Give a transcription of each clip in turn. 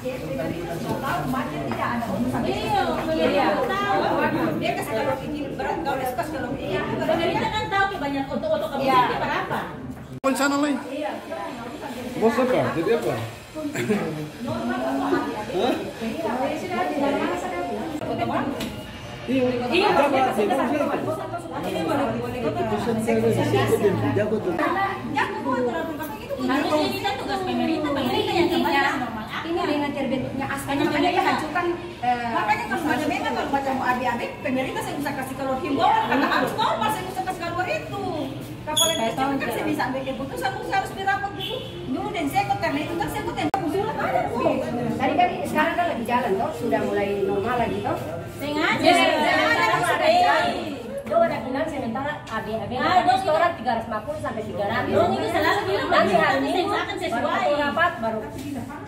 macet, nggak tahu macet tidak ada urusan. Iya. Dia kasih kalau bikin berat, kalau dia suka kalau iya. Pemerintah kan tahu banyak untuk kamu sendiri berapa. Pun sana lain. Bos apa? Jadi apa? Iya, harusnya ini kan tugas pemerintah yang kembali normal. Ini dengan terbentuknya askanya makanya dihancurkan. Makanya kalau ada memang kalau macam abi-abi pemerintah saya bisa kasih keluar himbauan karena harus normal saya bisa kasih keluar itu. Kapal itu kan saya bisa ambil keputusan harus dirapat dulu dan sekot karena itu kan sekot yang usulan ada tuh. Tadi kan sekarang kan lagi jalan toh sudah mulai normal lagi toh. Sengaja. Dong ada bilang sementara AB restoran 350 sampai 300. Dong ini selalu bilang nanti hari ini Minggu akan sesuai. rapat baru.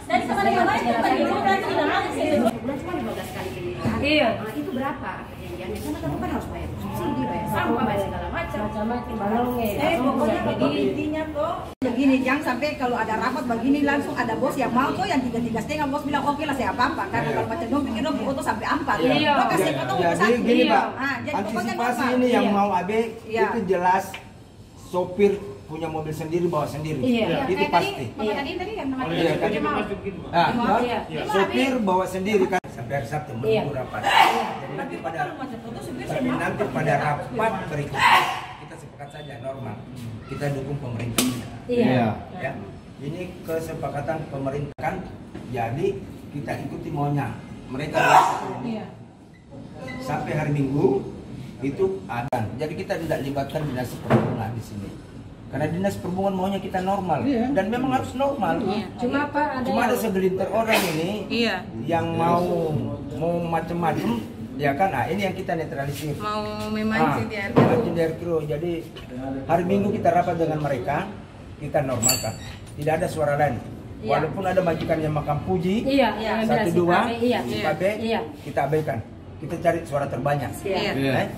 Dari kemarin-kemarin kan bagi bulan tidak mau sesuai. Bulan cuma 15 kali pemilihan. Iya. Nah, itu berapa perjanjiannya? Karena kamu kan harus bayar subsidi, bayar sampah, bayar segala macam. Macam-macam balongnya. Pokoknya begini intinya kok. Begini, jangan sampai kalau ada rapat begini langsung ada bos yang mau tuh yang 3,5 bos bilang oke lah saya apa karena kalau macam dong pikir dong foto sampai 4. Iya. Maka saya potong ke Jadi gini Pak, jadi pokoknya antisipasi normal. ini yang mau AB Iya. itu jelas sopir punya mobil sendiri bawa sendiri. Iya. Itu pasti. Tadi yang namanya Iya kan? Iya. Sopir bawa sendiri kan sampai hari Sabtu menunggu rapat. Jadi nanti pada rapat berikutnya kita sepakat saja normal. Kita dukung pemerintah. Iya. Ya. Ini kesepakatan pemerintah kan. Jadi kita ikuti maunya. Mereka sampai hari Minggu itu ada. Jadi kita tidak libatkan dinas perhubungan di sini. Karena dinas perhubungan maunya kita normal dan memang harus normal. Cuma apa Cuma ada segelintir orang ini yang mau macam-macam, ya kan? Nah, ini yang kita netralisir. Mau memancing di air Memancing di air keruh. Jadi hari Minggu kita rapat dengan mereka, kita normalkan. Tidak ada suara lain. Walaupun ada majikan yang makan puji, satu dua, KB, kita abaikan. Kita cari suara terbanyak. Iya.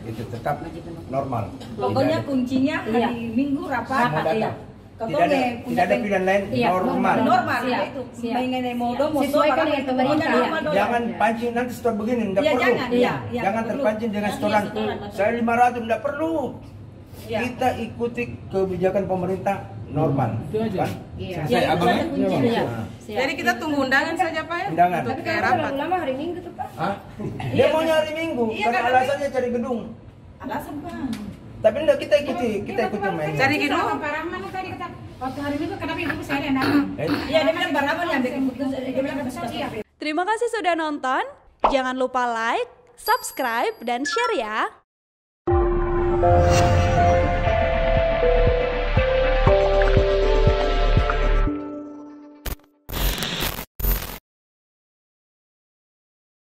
Itu tetap normal. Pokoknya kuncinya hari Minggu rapat. Semua datang. Tidak ada pilihan lain, normal. Normal itu. Mengenai modo sesuaikan dengan pemerintah. Jangan pancing nanti store begini, tidak perlu. Jangan terpancing dengan setoran. Saya 500 tidak perlu. Kita ikuti kebijakan pemerintah normal. Kan? Selesai abangnya. Jadi kita tunggu undangan saja Pak ya? Undangan. Untuk kayak rapat. Lama hari Minggu tuh Pak. Hah? Dia maunya hari Minggu, karena alasannya cari gedung. Alasan Bang. Tapi enggak, kita ikuti main. Cari gedung. Waktu hari Minggu kenapa ibu saya ada datang? Iya, dia bilang Bang Ramon yang bikin keputusan. Dia bilang iya. Terima kasih sudah nonton. Jangan lupa like, subscribe, dan share ya.